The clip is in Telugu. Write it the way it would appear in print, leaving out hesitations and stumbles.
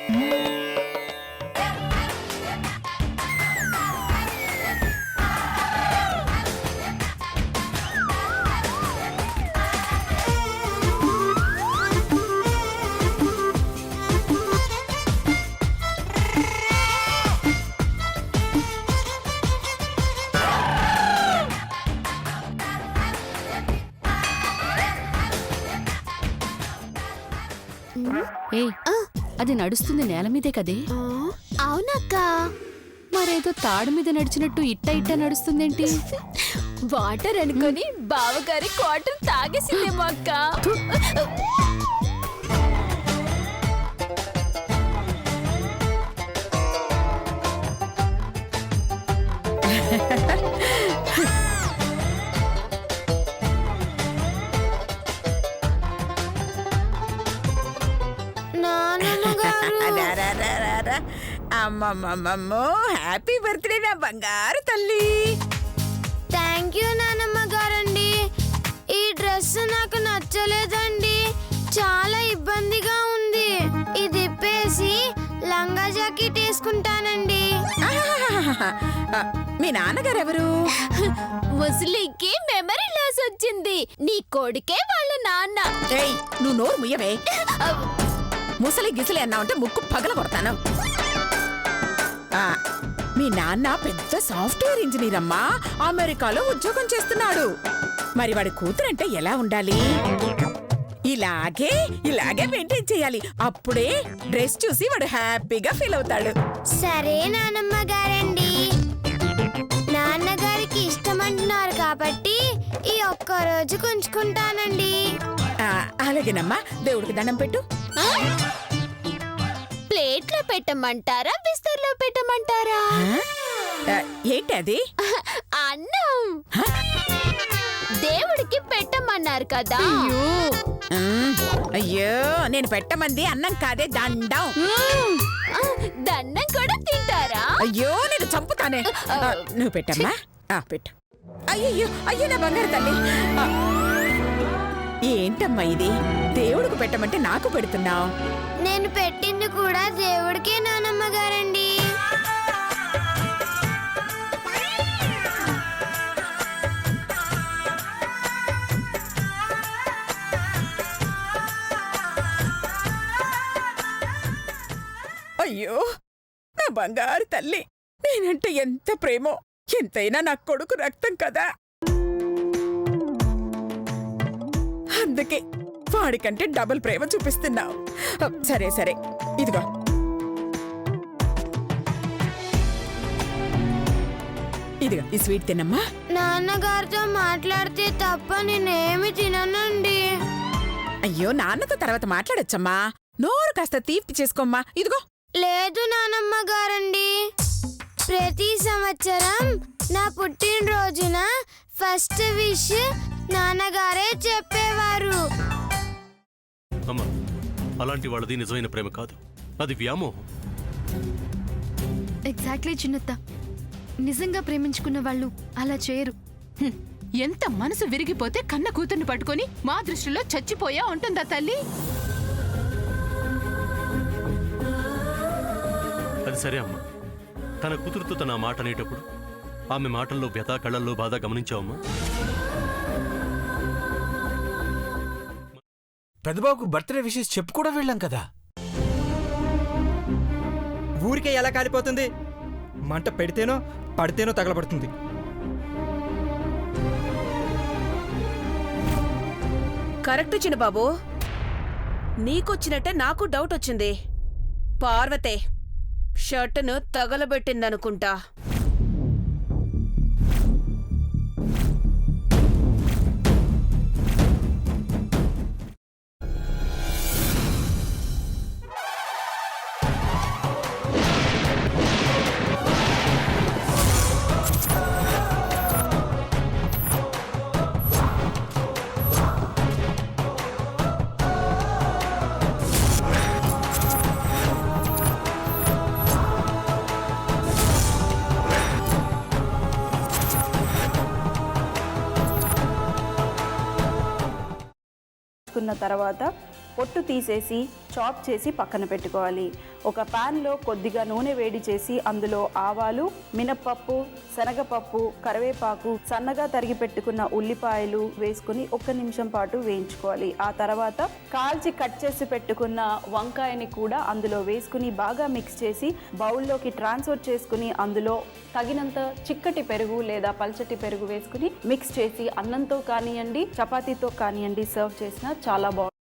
ఏ అది నడుస్తుంది నేల మీదే కదే. అవునక్క. మరేదో తాడు మీద నడిచినట్టు ఇట్ట నడుస్తుందేంటి? వాటర్ అనుకొని బావగారి క్వార్టర్ తాగేసిందేమో అక్క. అమ్మమ్మమ్మమ్మో, హ్యాపీ బర్త్డే నా బంగారు తల్లి. థ్యాంక్ యూ నానమ్మ గారండి. ఈ డ్రెస్ నాకు నచ్చలేదండి, చాలా ఇబ్బందిగా ఉంది. ఇది ఇప్పేసి లంగా జాకెట్ వేసుకుంటానండి. మీ నాన్నగారు ఎవరు? ముసలికి మెమరీ లాస్ వచ్చింది. నీ కొడుకే వాళ్ళ నాన్న. ఏయ్, నువ్వు నోరు ముయ్యవే. ముసలి గిసలి అన్నావంటే ముక్కు పగల కొడతాను. మీ నాన్న పెద్ద సాఫ్ట్వేర్ ఇంజనీర్ అమ్మా, అమెరికాలో ఉద్యోగం చేస్తున్నాడు. మరి వాడి కూతురంటే ఎలా ఉండాలి? ఇలాగే ఇలాగే మెయింటైన్ చేయాలి. అప్పుడే డ్రెస్ చూసి వాడు హ్యాపీగా ఫీల్ అవుతాడు. సరే నానమ్మ గారండి, నాన్నగారికి ఇష్టమంటున్నారు కాబట్టి ఈ ఒక్క రోజు కొంచుకుంటానండి. అలాగేనమ్మా, దేవుడికి దండం పెట్టు. ప్లేట్లో పెట్టమంటారా, బిస్తర్లో పెట్టమంటారా? ఏంటి అది? అన్నం దేవుడికి పెట్టమన్నారు కదా. అయ్యో, నేను పెట్టమంది అన్నం కాదే, దండం. దండం కూడా తింటారా? అయ్యో, నేను చంపుతానే. నువ్వు పెట్టమ్మా, పెట్టు. అయ్యో అయ్యో, నా బంగారు తల్లి. ఏంటమ్మా ఇది? దేవుడికి పెట్టమంటే నాకు పెడుతున్నావు. నేను పెట్టింది కూడా దేవుడికే నానమ్మ గారండి. అయ్యో, నా బంగారు తల్లి, నేనంటే ఎంత ప్రేమో. ఎంతైనా నా కొడుకు రక్తం కదా, అందుకే వాడికంటే డబుల్ ప్రేమ చూపిస్తున్నావు. సరే సరే, ఇదిగో. ఇదిగో ఈ స్వీట్ తినమ్మా. నాన్నగారితో మాట్లాడితే తప్ప నేనేమి తిననండి. అయ్యో, నాన్నతో తర్వాత మాట్లాడొచ్చమ్మా. నోరు కాస్త తీపి చేసుకోమ్మా. ఇదిగో. లేదు నానమ్మ గారండి, ప్రతి సంవత్సరం నా పుట్టినరోజున ఫస్ట్ విష్ నాన్నగారే చెప్పేవారు. అమ్మా, అలాంటి వాళ్ళది నిజమైన ప్రేమ కాదు, అది వ్యామోహం. ఎగ్జాక్ట్లీ చిన్నత్త, నిజంగా ప్రేమించుకున్న వాళ్ళు అలా చేయరు. ఎంత మనసు విరిగిపోతే కన్న కూతుర్ని పట్టుకొని మా దృష్టిలో చచ్చిపోయా ఉంటుందా తల్లి? అది సరే అమ్మా, తన కూతురుతో తన మాట అనేటప్పుడు ఆమె మాటల్లో వ్యథ, కళ్ళల్లో బాధ గమనించావమ్మా? పెద్దబాబుకు బర్త్డే విషెస్ చెప్పు కూడా వెళ్ళాం కదా. ఊరికే ఎలా కాలిపోతుంది? మంట పెడితేనో పడితేనో తగలబడుతుంది. కరెక్ట్ చిన్నబాబు, నీకొచ్చినట్టే నాకు డౌట్ వచ్చింది. పార్వతే షర్టును తగలబెట్టిందనుకుంటా. తర్వాత పొట్టు తీసేసి చాప్ చేసి పక్కన పెట్టుకోవాలి. ఒక ప్యాన్లో కొద్దిగా నూనె వేడి చేసి అందులో ఆవాలు, మినప్పప్పు, శనగపప్పు, కరివేపాకు, సన్నగా తరిగి పెట్టుకున్న ఉల్లిపాయలు వేసుకుని 1 నిమిషం పాటు వేయించుకోవాలి. ఆ తర్వాత కాల్చి కట్ చేసి పెట్టుకున్న వంకాయని కూడా అందులో వేసుకుని బాగా మిక్స్ చేసి బౌల్లోకి ట్రాన్స్ఫర్ చేసుకుని అందులో తగినంత చిక్కటి పెరుగు లేదా పల్చటి పెరుగు వేసుకుని మిక్స్ చేసి అన్నంతో కానివ్వండి, చపాతీతో కానివ్వండి సర్వ్ చేసినా చాలా బాగుంటుంది.